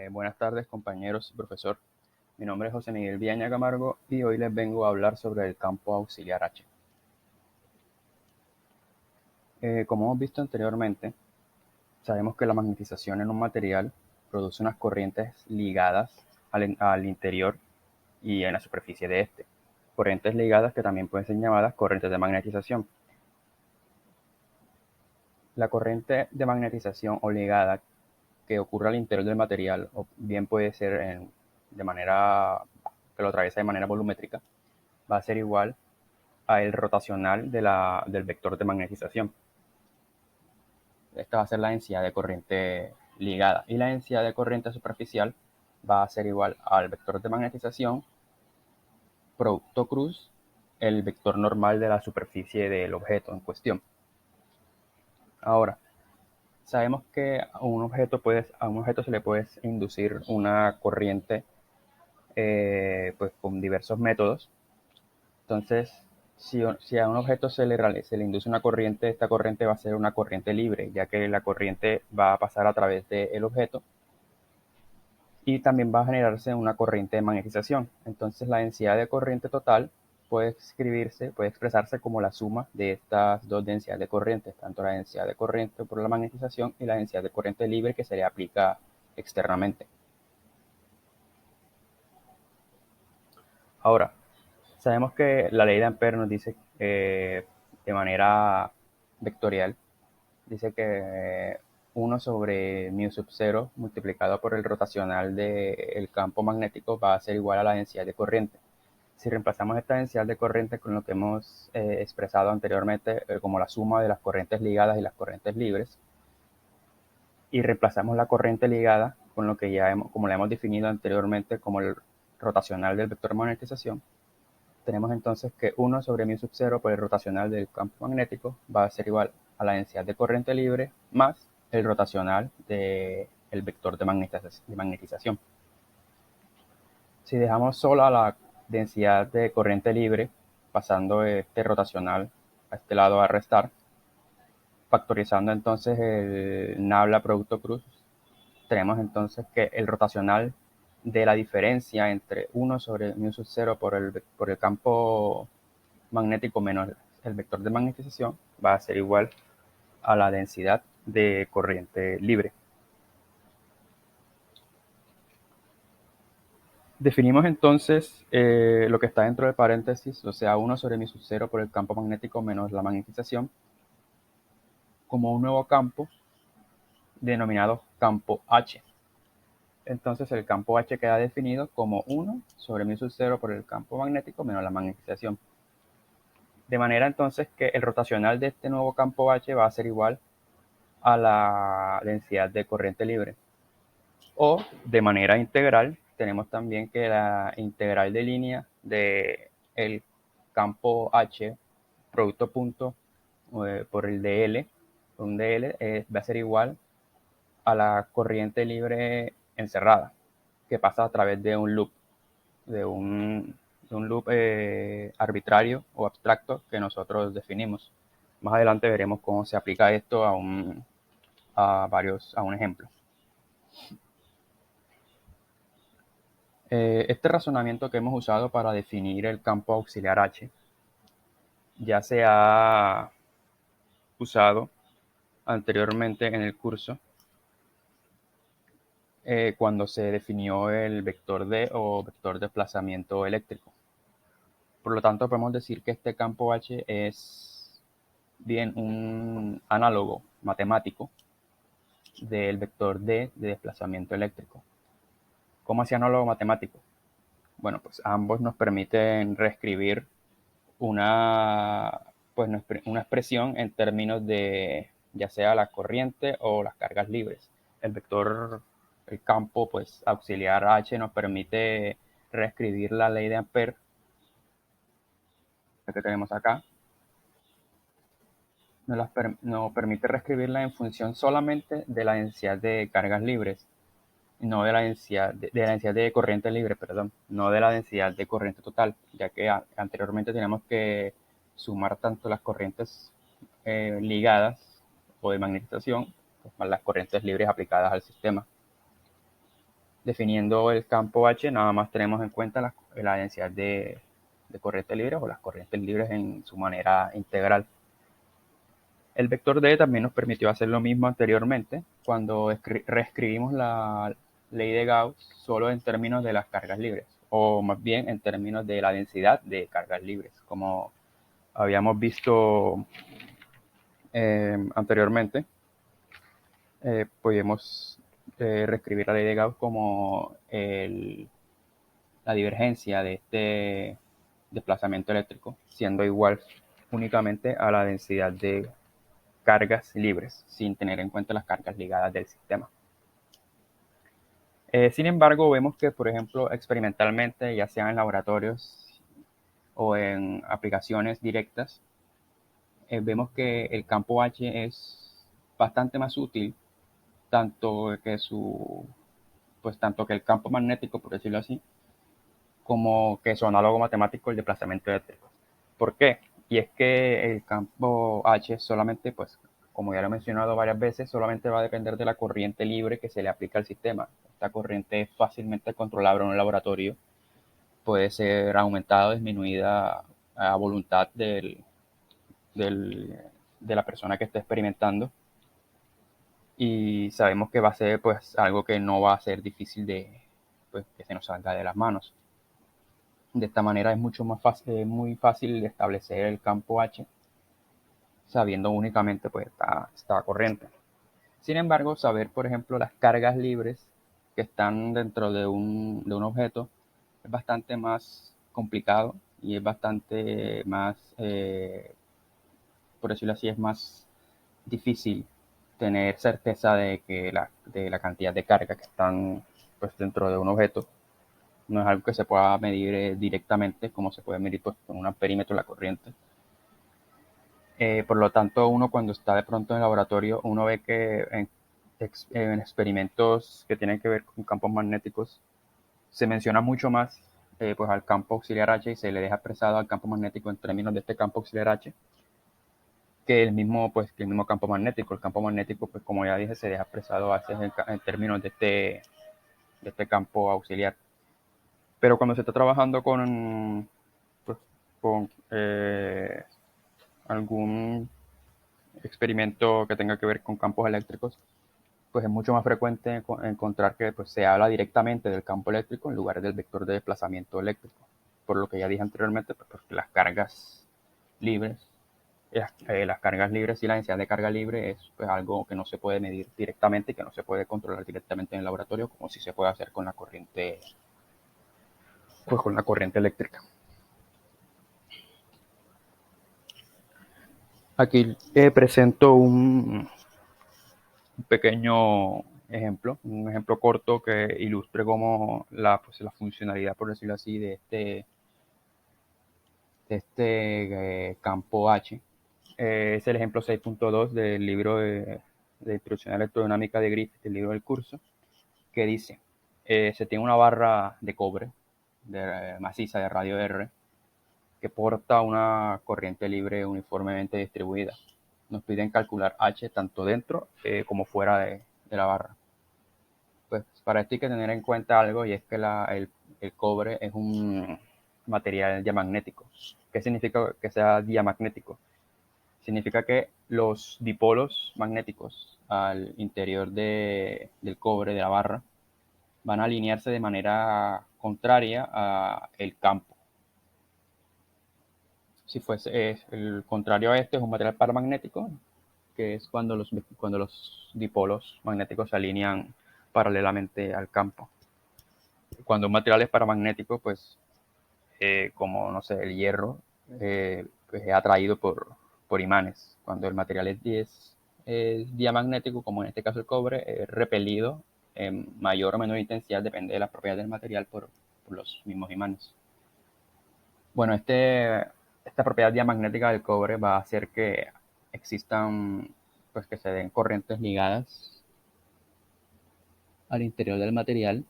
Buenas tardes, compañeros y profesor. Mi nombre es José Miguel Villaña Camargo y hoy les vengo a hablar sobre el campo auxiliar H. Como hemos visto anteriormente, sabemos que la magnetización en un material produce unas corrientes ligadas al interior y en la superficie de este. Corrientes ligadas que también pueden ser llamadas corrientes de magnetización. La corriente de magnetización o ligada que ocurre al interior del material, o bien puede ser de manera que lo atraviesa de manera volumétrica, va a ser igual a el rotacional del vector de magnetización. Esta va a ser la densidad de corriente ligada y la densidad de corriente superficial va a ser igual al vector de magnetización producto cruz el vector normal de la superficie del objeto en cuestión. Ahora, sabemos que a un objeto se le puede inducir una corriente pues con diversos métodos. Entonces, si a un objeto se le induce una corriente, esta corriente va a ser una corriente libre, ya que la corriente va a pasar a través del objeto y también va a generarse una corriente de magnetización. Entonces, la densidad de corriente total puede expresarse como la suma de estas dos densidades de corriente, tanto la densidad de corriente por la magnetización y la densidad de corriente libre que se le aplica externamente. Ahora, sabemos que la ley de Ampère nos dice de manera vectorial, dice que 1 sobre mu sub 0 multiplicado por el rotacional del campo magnético va a ser igual a la densidad de corriente. Si reemplazamos esta densidad de corriente con lo que hemos expresado anteriormente como la suma de las corrientes ligadas y las corrientes libres, y reemplazamos la corriente ligada con lo que como la hemos definido anteriormente como el rotacional del vector de magnetización, tenemos entonces que 1 sobre mu sub 0 por el rotacional del campo magnético va a ser igual a la densidad de corriente libre más el rotacional del vector de magnetización. Si dejamos sola la densidad de corriente libre, pasando este rotacional a este lado a restar, factorizando entonces el nabla producto cruz, tenemos entonces que el rotacional de la diferencia entre 1 sobre mu sub 0 por el campo magnético menos el vector de magnetización va a ser igual a la densidad de corriente libre. Definimos entonces lo que está dentro del paréntesis, o sea, 1 sobre mu sub 0 por el campo magnético menos la magnetización, como un nuevo campo denominado campo H. Entonces el campo H queda definido como 1 sobre mu sub 0 por el campo magnético menos la magnetización. De manera entonces que el rotacional de este nuevo campo H va a ser igual a la densidad de corriente libre. O de manera integral, tenemos también que la integral de línea del campo H, producto punto por el dl, un dl va a ser igual a la corriente libre encerrada, que pasa a través de un loop, de un loop arbitrario o abstracto que nosotros definimos. Más adelante veremos cómo se aplica esto a un ejemplo. Este razonamiento que hemos usado para definir el campo auxiliar H ya se ha usado anteriormente en el curso cuando se definió el vector D o vector de desplazamiento eléctrico. Por lo tanto, podemos decir que este campo H es bien un análogo matemático del vector D de desplazamiento eléctrico. ¿Cómo así análogo matemático? Bueno, pues ambos nos permiten reescribir una, pues, una expresión en términos de ya sea la corriente o las cargas libres. El campo pues, auxiliar H nos permite reescribir la ley de Ampère que tenemos acá. Nos permite reescribirla en función solamente de la densidad de cargas libres, no de la densidad de corriente libre, perdón, no de la densidad de corriente total, ya que anteriormente tenemos que sumar tanto las corrientes ligadas o de magnetización, pues, más las corrientes libres aplicadas al sistema. Definiendo el campo H, nada más tenemos en cuenta la densidad de corrientes libres o las corrientes libres en su manera integral. El vector D también nos permitió hacer lo mismo anteriormente cuando reescribimos la ley de Gauss solo en términos de las cargas libres, o más bien en términos de la densidad de cargas libres, como habíamos visto anteriormente. Podemos reescribir la ley de Gauss como la divergencia de este desplazamiento eléctrico siendo igual únicamente a la densidad de cargas libres, sin tener en cuenta las cargas ligadas del sistema. Sin embargo, vemos que, por ejemplo, experimentalmente, ya sea en laboratorios o en aplicaciones directas, vemos que el campo H es bastante más útil, tanto que el campo magnético, por decirlo así, como que su análogo matemático, el desplazamiento eléctrico. ¿Por qué? Y es que el campo H solamente, pues, como ya lo he mencionado varias veces, solamente va a depender de la corriente libre que se le aplica al sistema. Esta corriente es fácilmente controlable en un laboratorio, puede ser aumentada o disminuida a voluntad de la persona que esté experimentando. Y sabemos que va a ser pues algo que no va a ser difícil de pues, que se nos salga de las manos. De esta manera es mucho más fácil, muy fácil de establecer el campo H sabiendo únicamente pues esta corriente. Sin embargo, saber, por ejemplo, las cargas libres que están dentro de un objeto es bastante más complicado y es bastante más, por decirlo así, es más difícil tener certeza de la cantidad de carga que están pues, dentro de un objeto. No es algo que se pueda medir directamente, como se puede medir pues, con un amperímetro la corriente. Por lo tanto, uno cuando está de pronto en el laboratorio, uno ve que en experimentos que tienen que ver con campos magnéticos, se menciona mucho más pues al campo auxiliar H y se le deja expresado al campo magnético en términos de este campo auxiliar H que el mismo campo magnético. El campo magnético, pues como ya dije, se deja expresado a veces en términos de este campo auxiliar. Pero cuando se está trabajando con algún experimento que tenga que ver con campos eléctricos, pues es mucho más frecuente encontrar que pues, se habla directamente del campo eléctrico en lugar del vector de desplazamiento eléctrico. Por lo que ya dije anteriormente, pues, porque libres, las cargas libres y la densidad de carga libre es pues, algo que no se puede medir directamente y que no se puede controlar directamente en el laboratorio, como si se puede hacer con la corriente eléctrica. Aquí presento un pequeño ejemplo, un ejemplo corto que ilustre cómo la funcionalidad, por decirlo así, de este campo H. Es el ejemplo 6.2 del libro de Introducción a la Electrodinámica de Griffith, el libro del curso, que dice, se tiene una barra de cobre maciza de radio R que porta una corriente libre uniformemente distribuida. Nos piden calcular H tanto dentro como fuera de la barra. Pues para esto hay que tener en cuenta algo y es que el cobre es un material diamagnético. ¿Qué significa que sea diamagnético? Significa que los dipolos magnéticos al interior del cobre, de la barra, van a alinearse de manera contraria al campo. Si fuese el contrario a este es un material paramagnético, que es cuando los dipolos magnéticos se alinean paralelamente al campo. Cuando un material es paramagnético, pues como, no sé, el hierro, pues es atraído por imanes. Cuando el material es diamagnético, como en este caso el cobre, es repelido en mayor o menor intensidad, depende de las propiedades del material, por los mismos imanes. Bueno, esta propiedad diamagnética del cobre va a hacer que existan, pues que se den corrientes ligadas al interior del material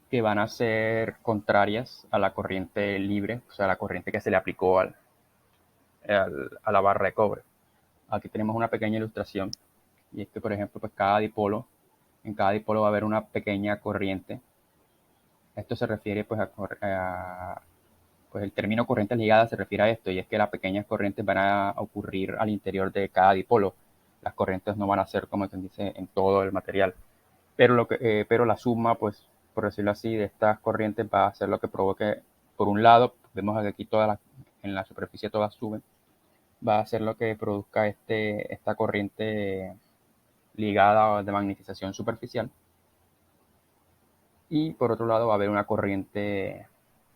que van a ser contrarias a la corriente libre, o sea, la corriente que se le aplicó a la barra de cobre. Aquí tenemos una pequeña ilustración, y es que, por ejemplo, pues cada dipolo En cada dipolo va a haber una pequeña corriente. Esto se refiere pues pues el término corrientes ligadas se refiere a esto, y es que las pequeñas corrientes van a ocurrir al interior de cada dipolo. Las corrientes no van a ser, como se dice, en todo el material. Pero la suma, pues, por decirlo así, de estas corrientes va a ser lo que provoque, por un lado, vemos que aquí en la superficie todas suben, va a ser lo que produzca esta corriente ligada de magnetización superficial. Y por otro lado va a haber una corriente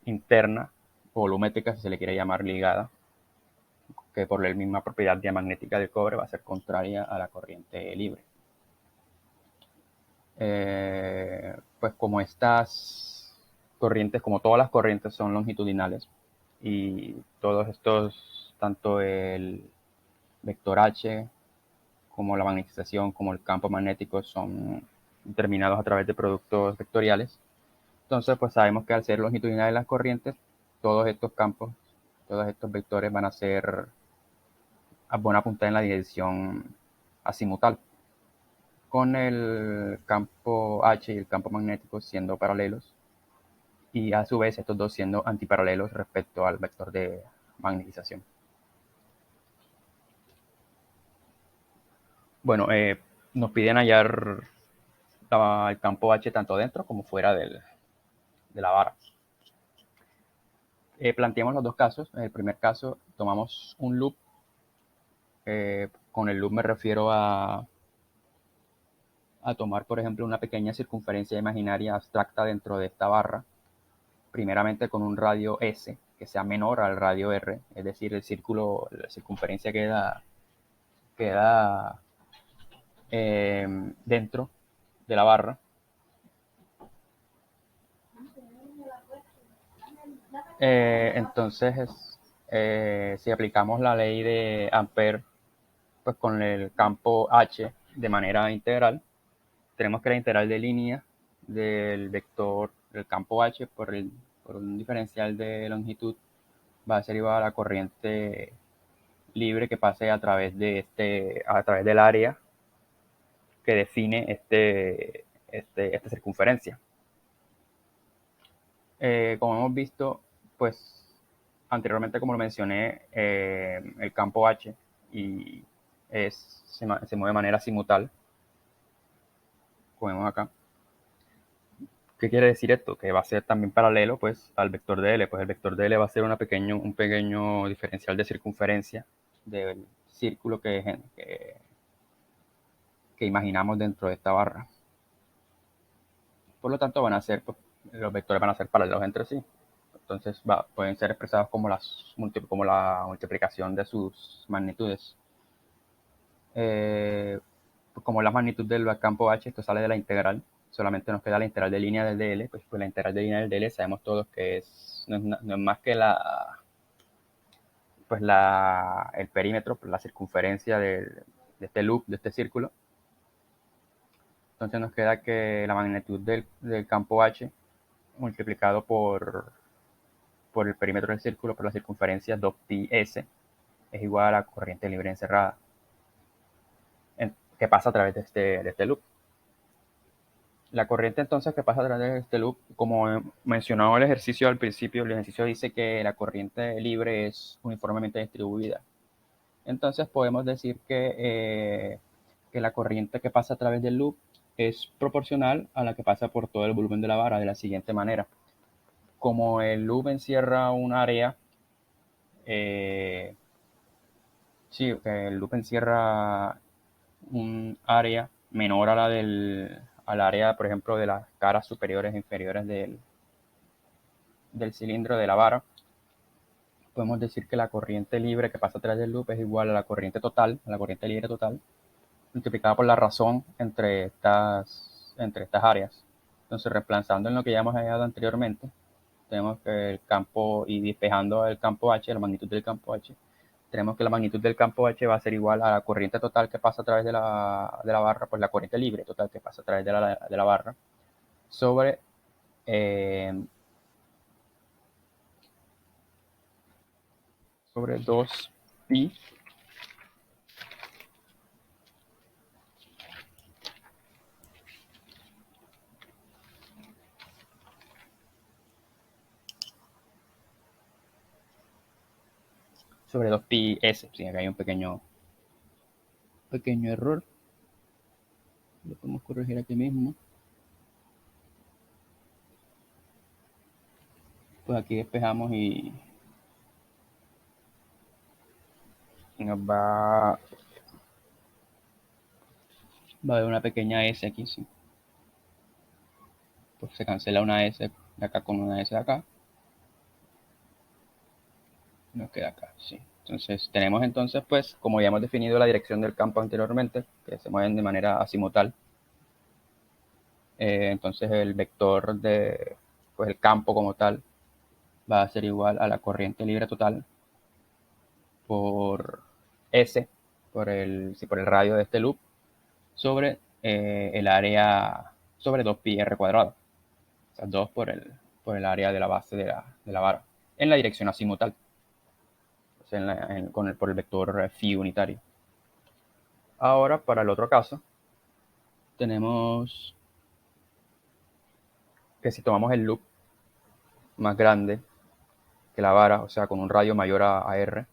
interna, volumétrica, si se le quiere llamar ligada, que por la misma propiedad diamagnética del cobre va a ser contraria a la corriente libre. Pues como estas corrientes, como todas las corrientes son longitudinales, y todos estos, tanto el vector H como la magnetización, como el campo magnético, son determinados a través de productos vectoriales. Entonces, pues sabemos que al ser longitudinales las corrientes, todos estos campos, todos estos vectores van a apuntar en la dirección azimutal, con el campo H y el campo magnético siendo paralelos, y a su vez estos dos siendo antiparalelos respecto al vector de magnetización. Bueno, nos piden hallar el campo H tanto dentro como fuera de la vara. Planteamos los dos casos. En el primer caso tomamos un loop. Con el loop me refiero a tomar, por ejemplo, una pequeña circunferencia imaginaria abstracta dentro de esta barra, primeramente con un radio S que sea menor al radio R, es decir, el círculo, la circunferencia queda dentro de la barra. Entonces, si aplicamos la ley de Ampère, pues con el campo H de manera integral, tenemos que la integral de línea del vector del campo H por un diferencial de longitud va a ser igual a la corriente libre que pase a través a través del área que define esta circunferencia. Como hemos visto, pues anteriormente, como lo mencioné, el campo H y se mueve de manera simutal, como vemos acá. ¿Qué quiere decir esto? Que va a ser también paralelo pues, al vector de L. Pues el vector de L va a ser un pequeño diferencial de circunferencia del círculo que imaginamos dentro de esta barra. Por lo tanto, los vectores van a ser paralelos entre sí. Entonces pueden ser expresados como la multiplicación de sus magnitudes. Como la magnitud del campo H, esto sale de la integral. Solamente nos queda la integral de línea del dl. Pues la integral de línea del dl sabemos todos que no es más que el perímetro, la circunferencia de este loop, de este círculo. Entonces nos queda que la magnitud del campo H multiplicado por el perímetro del círculo, por la circunferencia 2πs, es igual a la corriente libre encerrada que pasa a través de este loop. La corriente entonces que pasa a través de este loop, como mencionaba el ejercicio al principio, el ejercicio dice que la corriente libre es uniformemente distribuida. Entonces podemos decir que la corriente que pasa a través del loop es proporcional a la que pasa por todo el volumen de la vara de la siguiente manera. Como el loop encierra un área, el loop encierra un área menor a al área, por ejemplo, de las caras superiores e inferiores del cilindro de la vara, podemos decir que la corriente libre que pasa a través del loop es igual a la corriente total, a la corriente libre total, multiplicada por la razón entre estas áreas. Entonces, reemplazando en lo que ya hemos hallado anteriormente, tenemos que el campo, y despejando el campo H, la magnitud del campo H, tenemos que la magnitud del campo H va a ser igual a la corriente total que pasa a través de la barra, pues la corriente libre total que pasa a través de la barra, sobre sobre 2pi sobre 2πs. Sí, acá hay un pequeño error. Lo podemos corregir aquí mismo. Pues aquí despejamos y nos va a haber una pequeña S aquí, sí. Pues se cancela una S de acá con una S de acá. Nos queda acá, sí. Entonces tenemos entonces, pues, como ya hemos definido la dirección del campo anteriormente, que se mueven de manera azimutal, entonces el vector de, pues, el campo como tal va a ser igual a la corriente libre total por S, por el radio de este loop, sobre el área, sobre 2πr cuadrado. O sea, 2 por el área de la base de la vara, en la dirección azimutal, o sea, por el vector phi unitario. Ahora, para el otro caso, tenemos que si tomamos el loop más grande que la vara, o sea, con un radio mayor a R,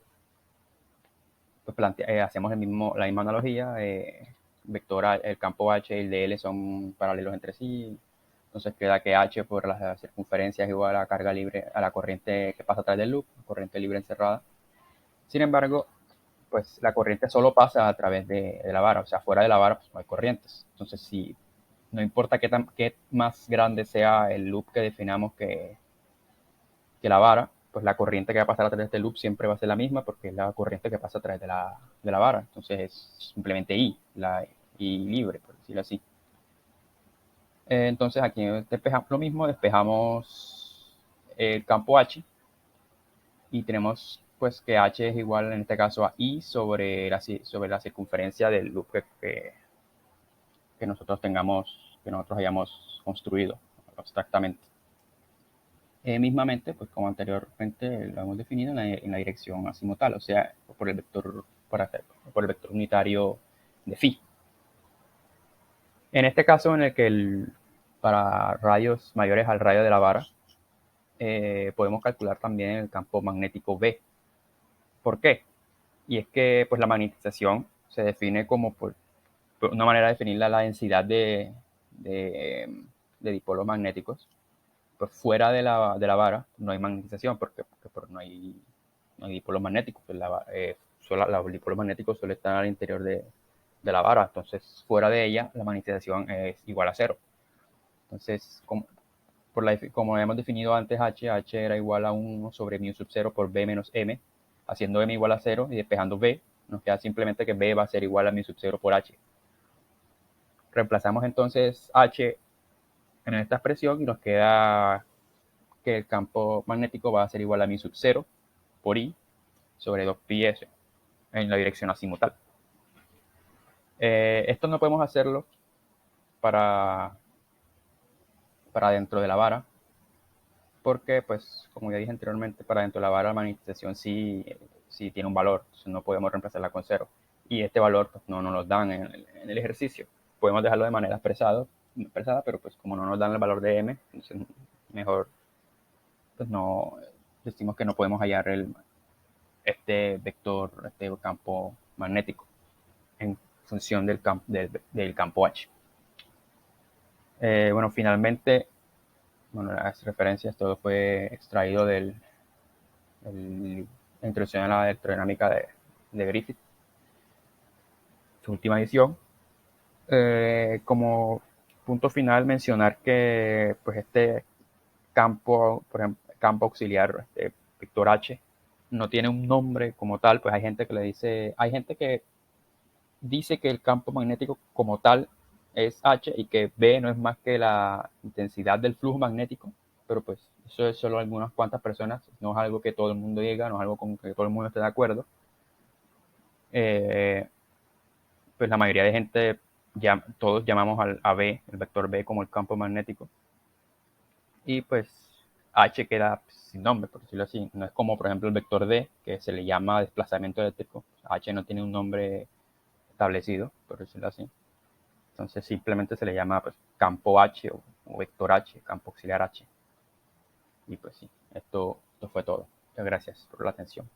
pues hacemos la misma analogía. Vector el campo H y el de L son paralelos entre sí. Entonces queda que H por la circunferencia es igual a carga libre, a la corriente que pasa a través del loop, corriente libre encerrada. Sin embargo, pues la corriente solo pasa a través de la vara, o sea, fuera de la vara pues no hay corrientes. Entonces, si no importa qué más grande sea el loop que definamos que la vara, pues la corriente que va a pasar a través de este loop siempre va a ser la misma porque es la corriente que pasa a través de la vara. Entonces es simplemente I, la I libre, por decirlo así. Entonces aquí despejamos lo mismo, despejamos el campo H y tenemos pues que H es igual en este caso a I sobre la circunferencia del loop que nosotros hayamos construido abstractamente. Mismamente, pues como anteriormente lo hemos definido en la dirección azimutal, o sea, por el vector unitario de phi. En este caso en el que para radios mayores al radio de la vara, podemos calcular también el campo magnético B. ¿Por qué? Y es que pues la magnetización se define como por una manera de definir la densidad de dipolos magnéticos. Pues fuera de la vara no hay magnetización porque no hay dipolos magnéticos. Pues los dipolos magnéticos suelen estar al interior de la vara. Entonces, fuera de ella, la magnetización es igual a cero. Entonces, como hemos definido antes, H era igual a 1 sobre mu sub 0 por B menos M, haciendo M igual a 0 y despejando B, nos queda simplemente que B va a ser igual a mu sub 0 por H. Reemplazamos entonces H en esta expresión y nos queda que el campo magnético va a ser igual a mu sub 0 por I sobre 2πs en la dirección azimutal. Esto no podemos hacerlo para dentro de la vara, porque, pues, como ya dije anteriormente, para dentro de la vara la magnetización sí tiene un valor, entonces no podemos reemplazarla con 0. Y este valor pues, no nos lo dan en el ejercicio. Podemos dejarlo de manera expresada, pero pues como no nos dan el valor de m, entonces mejor pues no decimos que no podemos hallar este vector, este campo magnético en función del campo H. Bueno, finalmente, bueno, las referencias, todo fue extraído de la introducción a la electrodinámica de Griffith, su última edición. Como punto final, mencionar que pues este campo, por ejemplo, campo auxiliar, vector H, no tiene un nombre como tal. Pues hay gente que dice que el campo magnético como tal es H y que B no es más que la intensidad del flujo magnético, pero pues eso es solo algunas cuantas personas, no es algo que todo el mundo diga, no es algo con que todo el mundo esté de acuerdo. Pues la mayoría de gente, todos llamamos a B, el vector B, como el campo magnético, y pues H queda sin nombre, por decirlo así. No es como, por ejemplo, el vector D, que se le llama desplazamiento eléctrico. H no tiene un nombre establecido, por decirlo así. Entonces simplemente se le llama pues, campo H o vector H, campo auxiliar H. Y pues sí, esto fue todo. Muchas gracias por la atención.